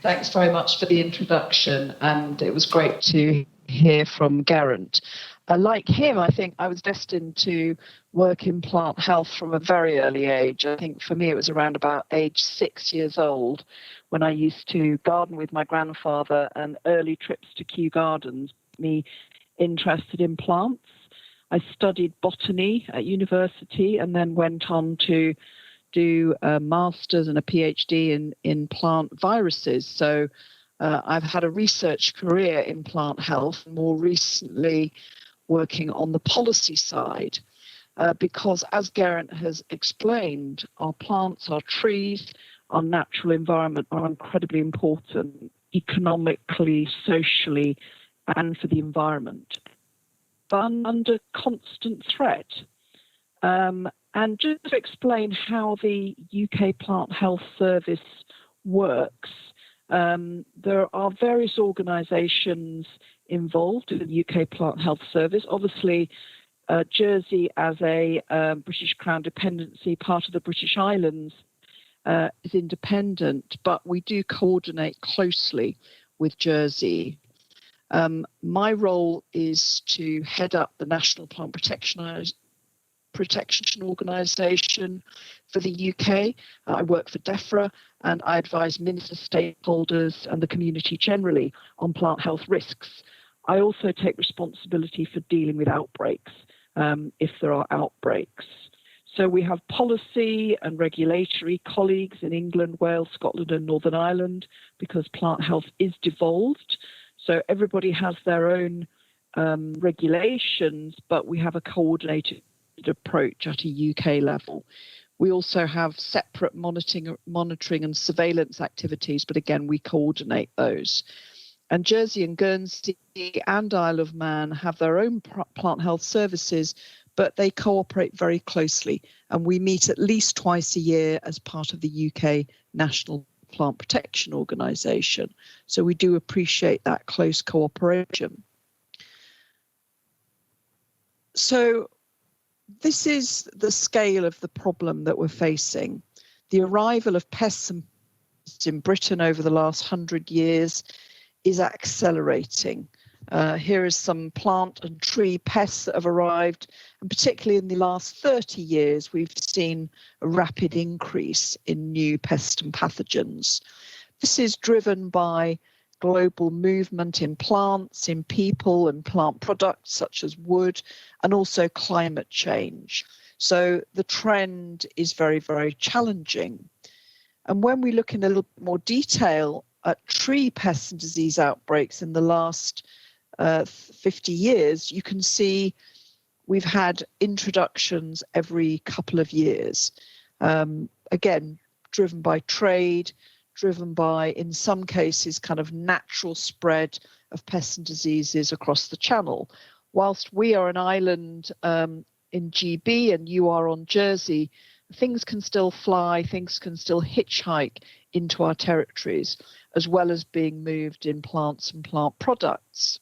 Thanks very much for the introduction, and it was great to hear from Geraint. Like him, I think I was destined to work in plant health from a very early age. I think for me it was around about age 6 years old when I used to garden with my grandfather, and early trips to Kew Gardens got me interested in plants. I studied botany at university and then went on to do a master's and a PhD in plant viruses. So I've had a research career in plant health, more recently working on the policy side, because as Geraint has explained, our plants, our trees, our natural environment are incredibly important economically, socially, and for the environment, but under constant threat. And just to explain how the UK Plant Health Service works, there are various organisations involved in the UK Plant Health Service. Obviously, Jersey, as a British Crown dependency, part of the British Islands, is independent, but we do coordinate closely with Jersey. My role is to head up the National Plant Protection Organisation for the UK. I work for DEFRA, and I advise minister stakeholders and the community generally on plant health risks. I also take responsibility for dealing with outbreaks, if there are outbreaks. So we have policy and regulatory colleagues in England, Wales, Scotland and Northern Ireland, because plant health is devolved. So everybody has their own regulations, but we have a coordinated approach at a UK level. We also have separate monitoring and surveillance activities, but again, we coordinate those. And Jersey and Guernsey and Isle of Man have their own plant health services, but they cooperate very closely. And we meet at least twice a year as part of the UK National Plant Protection Organisation. So we do appreciate that close cooperation. So this is the scale of the problem that we're facing. The arrival of pests in Britain over the last 100 years is accelerating. Here is some plant and tree pests that have arrived, and particularly in the last 30 years, we've seen a rapid increase in new pests and pathogens. This is driven by global movement in plants, in people, and plant products such as wood, and also climate change. So the trend is very, very challenging. And when we look in a little more detail at tree pest and disease outbreaks in the last 50 years, you can see we've had introductions every couple of years. Again, driven by trade, driven by, in some cases, kind of natural spread of pests and diseases across the channel. Whilst we are an island in GB and you are on Jersey, things can still fly, things can still hitchhike into our territories, as well as being moved in plants and plant products.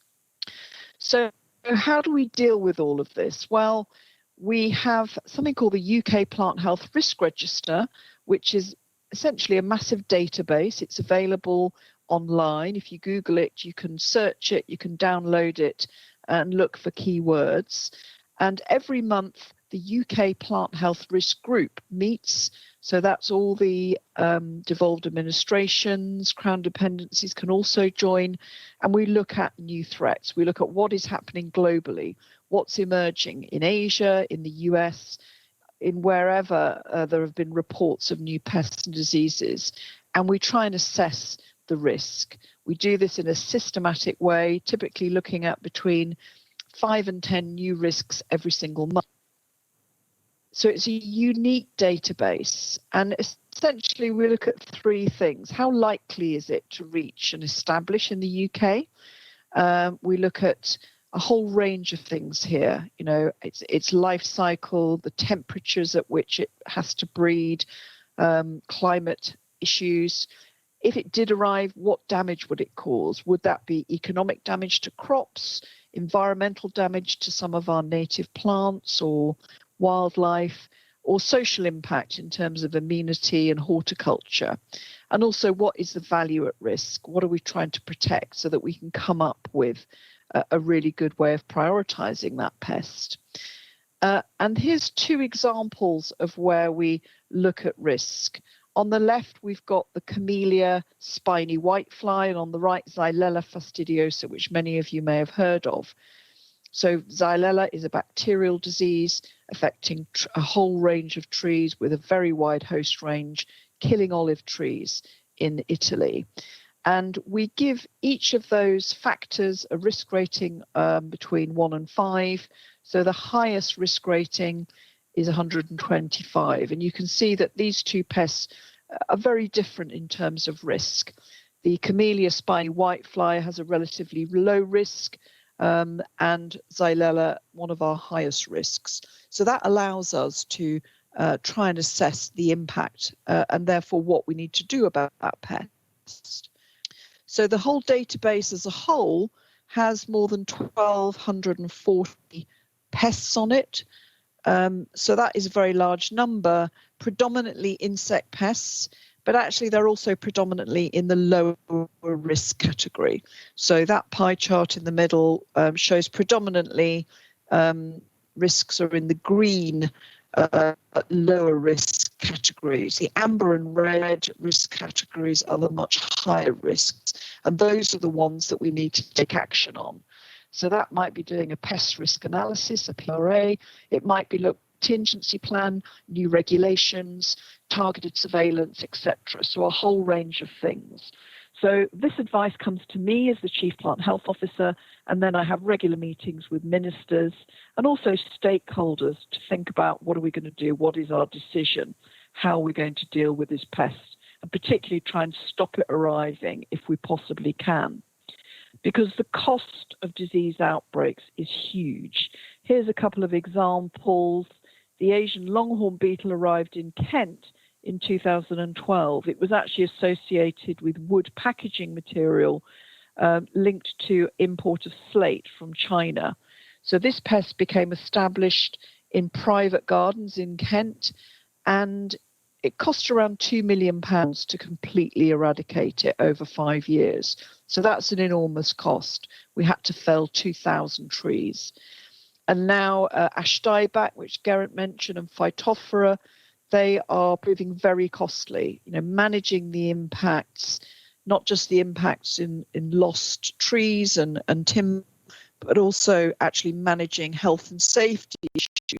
So how do we deal with all of this? Well, we have something called the UK Plant Health Risk Register, which is essentially a massive database. It's available online. If you Google it, you can search it, you can download it and look for keywords. And every month, the UK Plant Health Risk Group meets. So that's all the devolved administrations, Crown dependencies can also join. And we look at new threats. We look at what is happening globally, what's emerging in Asia, in the US, in wherever there have been reports of new pests and diseases, and we try and assess the risk. We do this in a systematic way, typically looking at between 5 and 10 new risks every single month. So it's a unique database, and essentially we look at three things. How likely is it to reach and establish in the UK? We look at a whole range of things here. You know, its life cycle, the temperatures at which it has to breed, climate issues. If it did arrive, what damage would it cause? Would that be economic damage to crops, environmental damage to some of our native plants or wildlife? or social impact in terms of amenity and horticulture? And also, what is the value at risk? What are we trying to protect so that we can come up with a really good way of prioritizing that pest? And here's two examples of where we look at risk. On the left, we've got the Camellia spiny whitefly, and on the right, Xylella fastidiosa, which many of you may have heard of. So Xylella is a bacterial disease affecting a whole range of trees with a very wide host range, killing olive trees in Italy. And we give each of those factors a risk rating between 1 and 5. So the highest risk rating is 125. And you can see that these two pests are very different in terms of risk. The Camellia spiny whitefly has a relatively low risk, and Xylella, one of our highest risks. So that allows us to try and assess the impact and therefore what we need to do about that pest. So the whole database as a whole has more than 1,240 pests on it. So that is a very large number, predominantly insect pests, but actually they're also predominantly in the lower risk category. So that pie chart in the middle shows predominantly risks are in the green lower risk categories. The amber and red risk categories are the much higher risks, and those are the ones that we need to take action on. So that might be doing a pest risk analysis, a PRA. It might be contingency plan, new regulations, targeted surveillance, etc. So a whole range of things. So this advice comes to me as the Chief Plant Health Officer, and then I have regular meetings with ministers and also stakeholders to think about what are we going to do, what is our decision, how are we going to deal with this pest, and particularly try and stop it arriving if we possibly can. Because the cost of disease outbreaks is huge. Here's a couple of examples. The Asian longhorn beetle arrived in Kent in 2012. It was actually associated with wood packaging material linked to import of slate from China. So this pest became established in private gardens in Kent, and it cost around £2 million to completely eradicate it over 5 years. So that's an enormous cost. We had to fell 2,000 trees. And now ash dieback, which Geraint mentioned, and Phytophthora, they are proving very costly. You know, managing the impacts, not just the impacts in lost trees and timber, but also actually managing health and safety issues to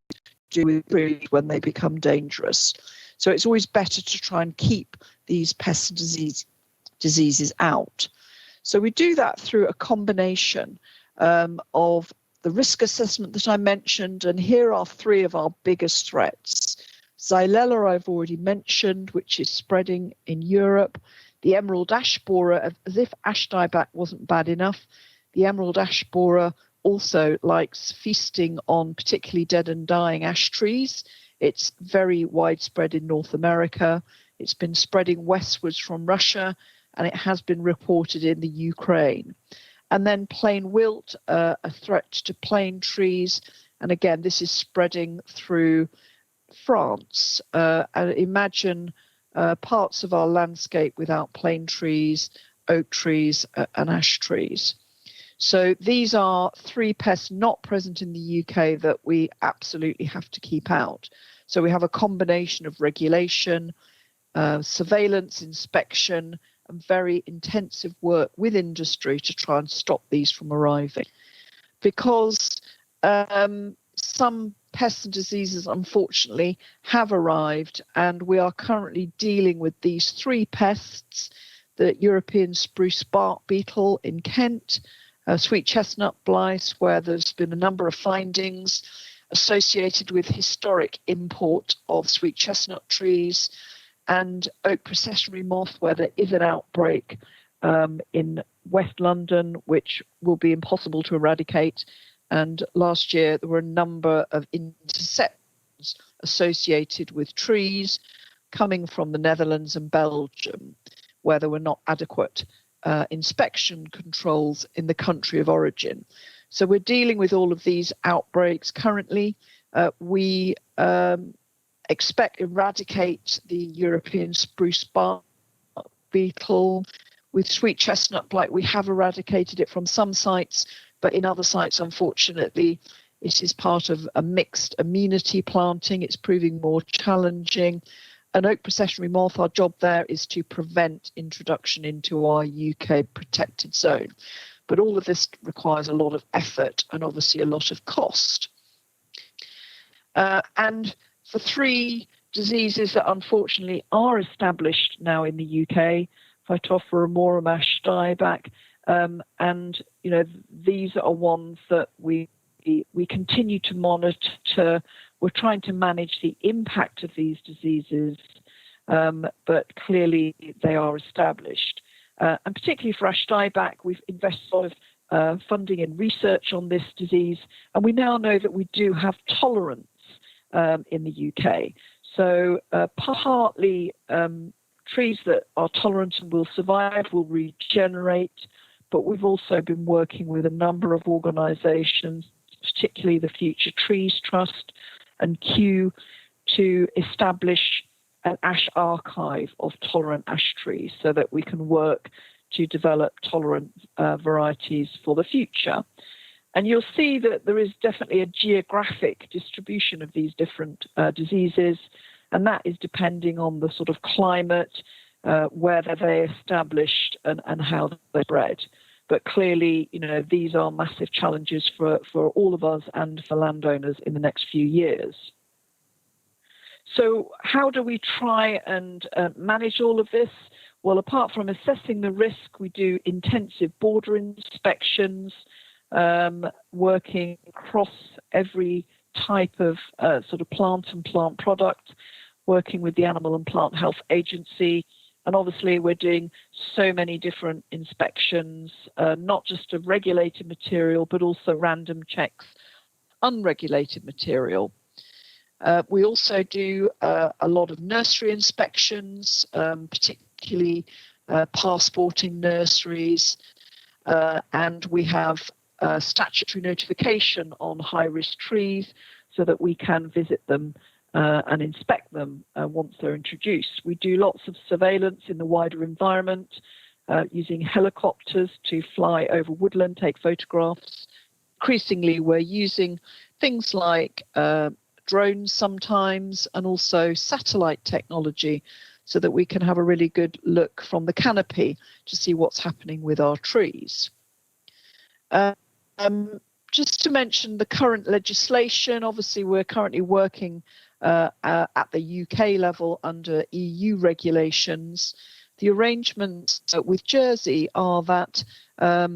do with trees when they become dangerous. So it's always better to try and keep these pest and diseases out. So we do that through a combination of the risk assessment that I mentioned, and here are 3 of our biggest threats. Xylella I've already mentioned, which is spreading in Europe. The emerald ash borer, as if ash dieback wasn't bad enough, the emerald ash borer also likes feasting on particularly dead and dying ash trees. It's very widespread in North America. It's been spreading westwards from Russia, and it has been reported in the Ukraine. And then plain wilt, a threat to plane trees. And again, this is spreading through France. And imagine parts of our landscape without plane trees, oak trees, and ash trees. So these are 3 pests not present in the UK that we absolutely have to keep out. So we have a combination of regulation, surveillance, inspection, and very intensive work with industry to try and stop these from arriving. Because some pests and diseases, unfortunately, have arrived, and we are currently dealing with these 3 pests: the European spruce bark beetle in Kent, sweet chestnut blight, where there's been a number of findings associated with historic import of sweet chestnut trees, and oak processionary moth, where there is an outbreak in West London, which will be impossible to eradicate. And last year, there were a number of interceptions associated with trees coming from the Netherlands and Belgium, where there were not adequate inspection controls in the country of origin. So we're dealing with all of these outbreaks currently. We eradicate the European spruce bark beetle. With sweet chestnut blight, we have eradicated it from some sites, but in other sites, unfortunately, it is part of a mixed amenity planting. It's proving more challenging. An oak processionary moth, our job there is to prevent introduction into our UK protected zone. But all of this requires a lot of effort and obviously a lot of cost. And for 3 diseases that unfortunately are established now in the UK, Phytophthora ash dieback, and these are ones that we continue to monitor. We're trying to manage the impact of these diseases, but clearly they are established. And particularly for ash dieback, we've invested a lot of funding in research on this disease, and we now know that we do have tolerance in the UK. So partly trees that are tolerant and will survive will regenerate, but we've also been working with a number of organisations, particularly the Future Trees Trust and Kew, to establish an ash archive of tolerant ash trees so that we can work to develop tolerant varieties for the future. And you'll see that there is definitely a geographic distribution of these different diseases, and that is depending on the sort of climate, where they're established and how they're bred. But clearly, these are massive challenges for all of us and for landowners in the next few years. So how do we try and manage all of this? Well, apart from assessing the risk, we do intensive border inspections, working across every type of sort of plant and plant product, working with the Animal and Plant Health Agency. And obviously we're doing so many different inspections, not just of regulated material, but also random checks, unregulated material. We also do a lot of nursery inspections, particularly passporting nurseries, and we have statutory notification on high-risk trees so that we can visit them and inspect them once they're introduced. We do lots of surveillance in the wider environment, using helicopters to fly over woodland, take photographs. Increasingly, we're using things like drones sometimes, and also satellite technology, so that we can have a really good look from the canopy to see what's happening with our trees. Just to mention the current legislation, obviously we're currently working at the UK level under EU regulations. The arrangements with Jersey are that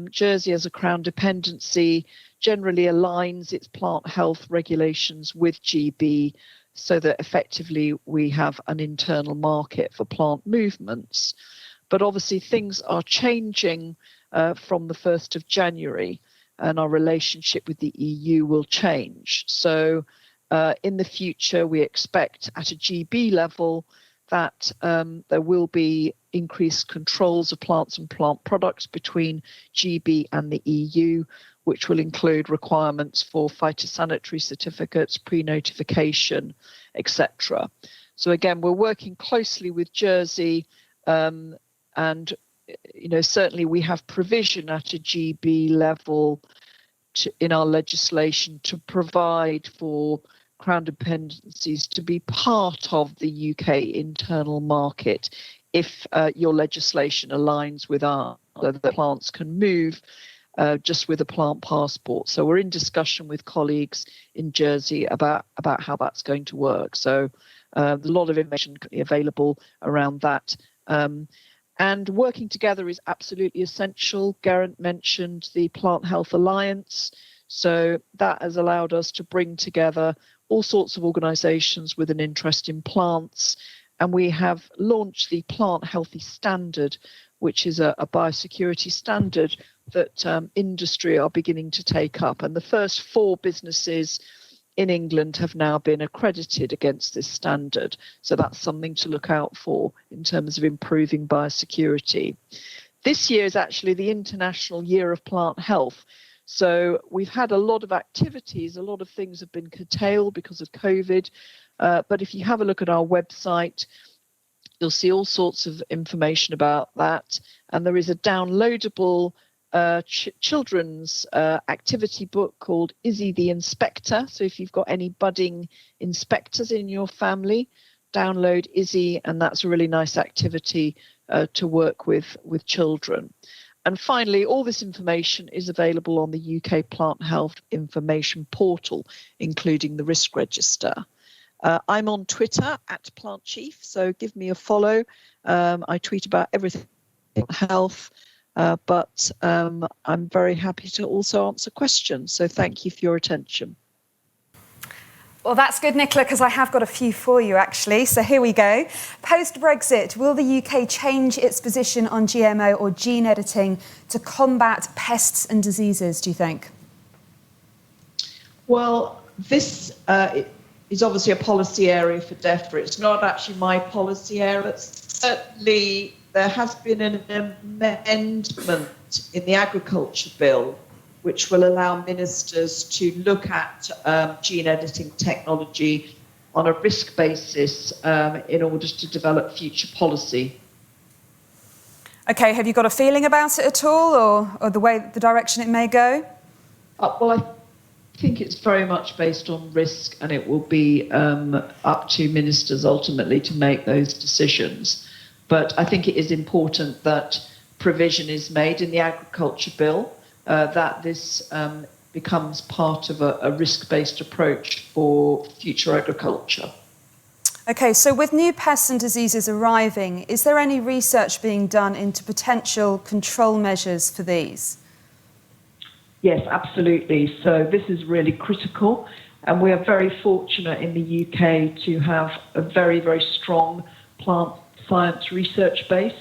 Jersey, as a Crown dependency, generally aligns its plant health regulations with GB, so that effectively we have an internal market for plant movements. But obviously things are changing from the 1st of January, and our relationship with the EU will change. So in the future, we expect at a GB level that there will be increased controls of plants and plant products between GB and the EU, which will include requirements for phytosanitary certificates, pre-notification, etc. So again, we're working closely with Jersey, and certainly we have provision at a GB level in our legislation to provide for Crown dependencies to be part of the UK internal market if your legislation aligns with our, that the plants can move just with a plant passport. So we're in discussion with colleagues in Jersey about how that's going to work. So there's a lot of information available around that. And working together is absolutely essential. Geraint mentioned the Plant Health Alliance. So that has allowed us to bring together all sorts of organisations with an interest in plants. And we have launched the Plant Healthy Standard, which is a biosecurity standard that industry are beginning to take up. And the first 4 businesses in England have now been accredited against this standard. So that's something to look out for in terms of improving biosecurity. This year is actually the International Year of Plant Health. So we've had a lot of activities, a lot of things have been curtailed because of COVID. But if you have a look at our website, you'll see all sorts of information about that. And there is a downloadable children's activity book called Izzy the Inspector. So if you've got any budding inspectors in your family, download Izzy, and that's a really nice activity to work with children. And finally, all this information is available on the UK Plant Health Information Portal, including the risk register. I'm on Twitter @PlantChief, so give me a follow. I tweet about everything health, but I'm very happy to also answer questions. So thank you for your attention. Well, that's good, Nicola, because I have got a few for you, actually. So here we go. Post-Brexit, will the UK change its position on GMO or gene editing to combat pests and diseases, do you think? Well, this is obviously a policy area for DEFRA. It's not actually my policy area. Certainly, there has been an amendment in the agriculture bill which will allow ministers to look at gene editing technology on a risk basis in order to develop future policy. Okay, have you got a feeling about it at all, or the direction it may go? Well, I think it's very much based on risk, and it will be up to ministers ultimately to make those decisions. But I think it is important that provision is made in the agriculture bill that this becomes part of a risk-based approach for future agriculture. Okay, so with new pests and diseases arriving, is there any research being done into potential control measures for these? Yes, absolutely. So this is really critical, and we are very fortunate in the UK to have a very, very strong plant science research base.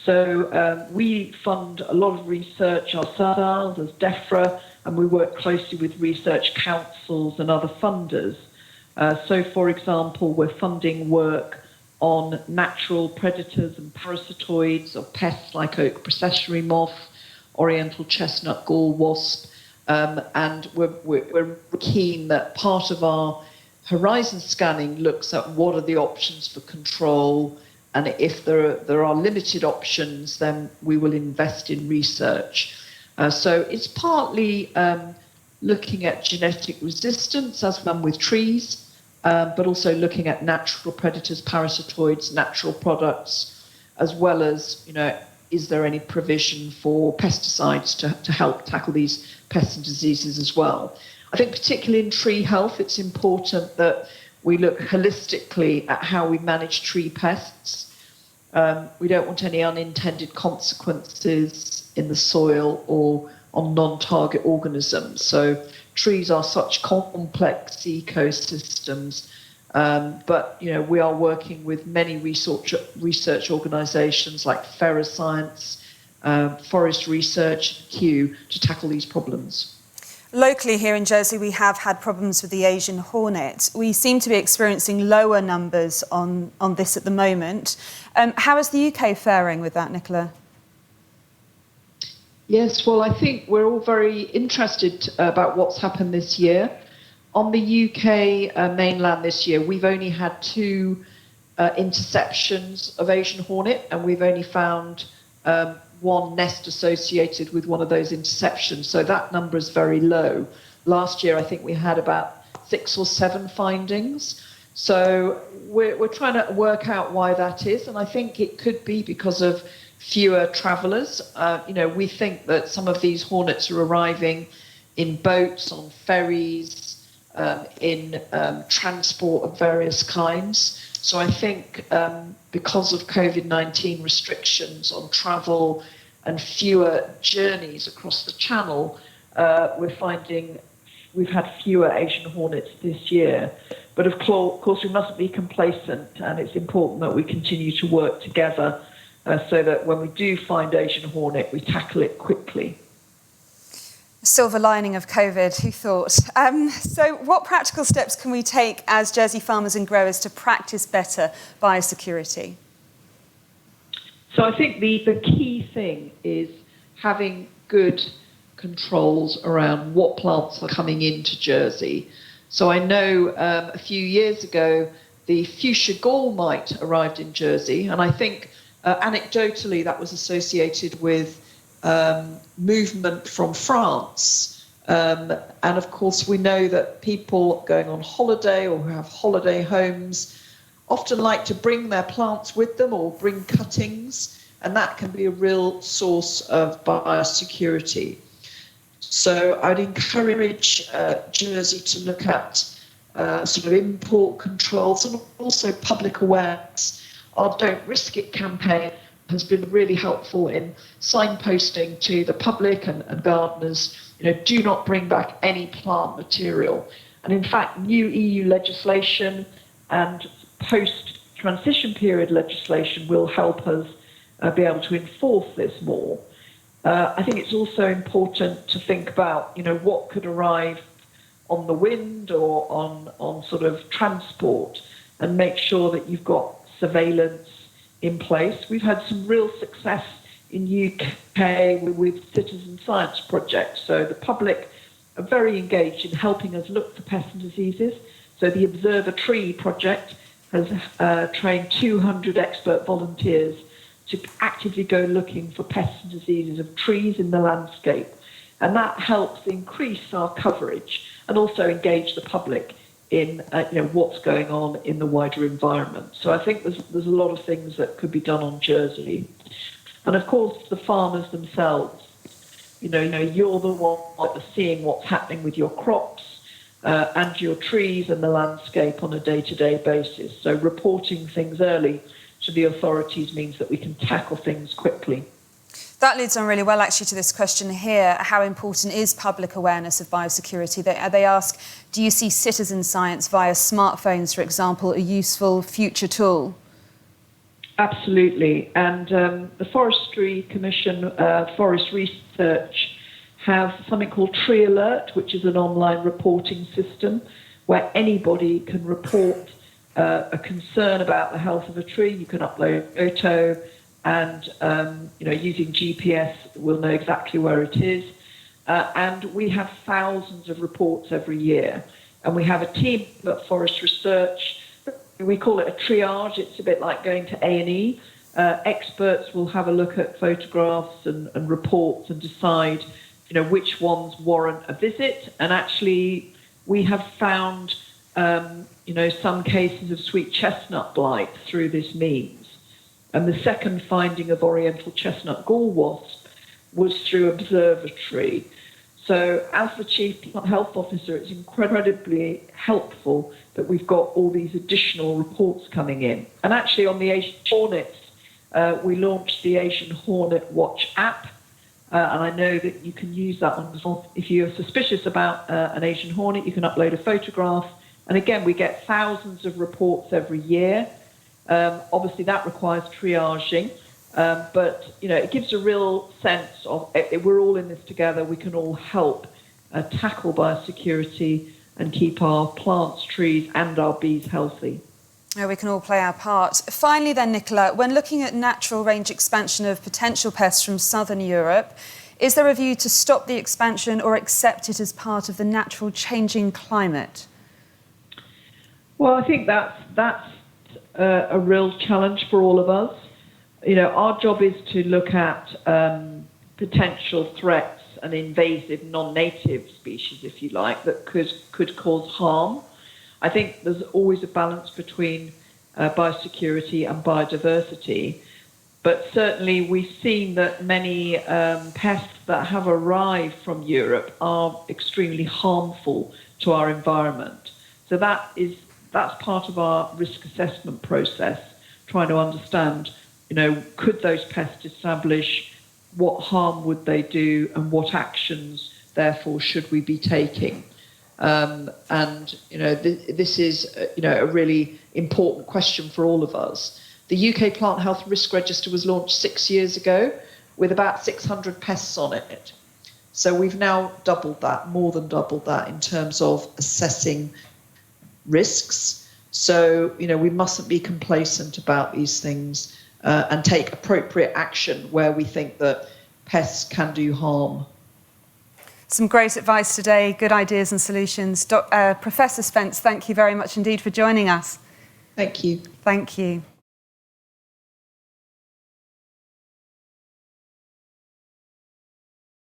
So we fund a lot of research ourselves as DEFRA, and we work closely with research councils and other funders. So, for example, we're funding work on natural predators and parasitoids of pests like oak processionary moth, oriental chestnut gall wasp, and we're keen that part of our horizon scanning looks at what are the options for control, and if there are limited options, then we will invest in research. So it's partly looking at genetic resistance, as done with trees, but also looking at natural predators, parasitoids, natural products, as well as, is there any provision for pesticides to help tackle these pests and diseases as well. I think particularly in tree health, it's important that we look holistically at how we manage tree pests. We don't want any unintended consequences in the soil or on non-target organisms. So trees are such complex ecosystems, but we are working with many research organisations like Ferroscience, Forest Research, Kew, to tackle these problems. Locally here in Jersey, we have had problems with the Asian hornet. We seem to be experiencing lower numbers on this at the moment. How is the UK faring with that, Nicola? Yes, well, I think we're all very interested about what's happened this year. On the UK mainland this year, we've only had 2 interceptions of Asian hornet, and we've only found 1 nest associated with one of those interceptions. So that number is very low. Last year, I think we had about 6 or 7 findings. So we're trying to work out why that is. And I think it could be because of fewer travellers. We think that some of these hornets are arriving in boats, on ferries, in transport of various kinds. So I think because of COVID-19 restrictions on travel and fewer journeys across the channel, we're finding we've had fewer Asian hornets this year. But of course, we mustn't be complacent, and it's important that we continue to work together so that when we do find Asian hornet, we tackle it quickly. Silver lining of COVID, who thought? So what practical steps can we take as Jersey farmers and growers to practice better biosecurity? So I think the key thing is having good controls around what plants are coming into Jersey. So I know a few years ago, the fuchsia gall mite arrived in Jersey, and I think anecdotally that was associated with movement from France. And of course, we know that people going on holiday or who have holiday homes often like to bring their plants with them or bring cuttings, and that can be a real source of biosecurity. So I'd encourage Jersey to look at sort of import controls and also public awareness. Our Don't Risk It campaign has been really helpful in signposting to the public and gardeners, do not bring back any plant material. And in fact, new EU legislation and post-transition period legislation will help us be able to enforce this more. I think it's also important to think about, what could arrive on the wind or on sort of transport, and make sure that you've got surveillance in place. We've had some real success in UK with citizen science projects. So the public are very engaged in helping us look for pests and diseases. So the Observe a Tree project has trained 200 expert volunteers to actively go looking for pests and diseases of trees in the landscape. And that helps increase our coverage and also engage the public in what's going on in the wider environment. So I think there's a lot of things that could be done on Jersey. And of course, the farmers themselves, you're the one that's seeing what's happening with your crops and your trees and the landscape on a day-to-day basis. So reporting things early to the authorities means that we can tackle things quickly. That leads on really well, actually, to this question here. How important is public awareness of biosecurity? They ask, do you see citizen science via smartphones, for example, a useful future tool? Absolutely. And the Forestry Commission, Forest Research, have something called Tree Alert, which is an online reporting system where anybody can report a concern about the health of a tree. You can upload a photo, and using GPS, we'll know exactly where it is. And we have thousands of reports every year. And we have a team at Forest Research. We call it a triage. It's a bit like going to A&E. Experts will have a look at photographs and reports and decide, which ones warrant a visit. And actually, we have found, some cases of sweet chestnut blight through this means. And the second finding of oriental chestnut gall wasp was through observatory. So as the Chief Health Officer, it's incredibly helpful that we've got all these additional reports coming in. And actually on the Asian hornets, we launched the Asian Hornet Watch app. And I know that you can use that one. If you're suspicious about an Asian hornet, you can upload a photograph. And again, we get thousands of reports every year. Obviously, that requires triaging, but it gives a real sense of we're all in this together. We can all help tackle biosecurity and keep our plants, trees, and our bees healthy. We can all play our part. Finally, then, Nicola, when looking at natural range expansion of potential pests from southern Europe, is there a view to stop the expansion or accept it as part of the natural changing climate? Well, I think that's a real challenge for all of us. Our job is to look at potential threats and invasive non-native species, if you like, that could cause harm. I think there's always a balance between biosecurity and biodiversity, but certainly we've seen that many pests that have arrived from Europe are extremely harmful to our environment. So that's part of our risk assessment process, trying to understand, could those pests establish, what harm would they do, and what actions, therefore, should we be taking? This is, a really important question for all of us. The UK Plant Health Risk Register was launched 6 years ago with about 600 pests on it. So we've now doubled that, more than doubled that, in terms of assessing risks. So, we mustn't be complacent about these things and take appropriate action where we think that pests can do harm. Some great advice today, good ideas and solutions. Professor Spence, thank you very much indeed for joining us. Thank you. Thank you.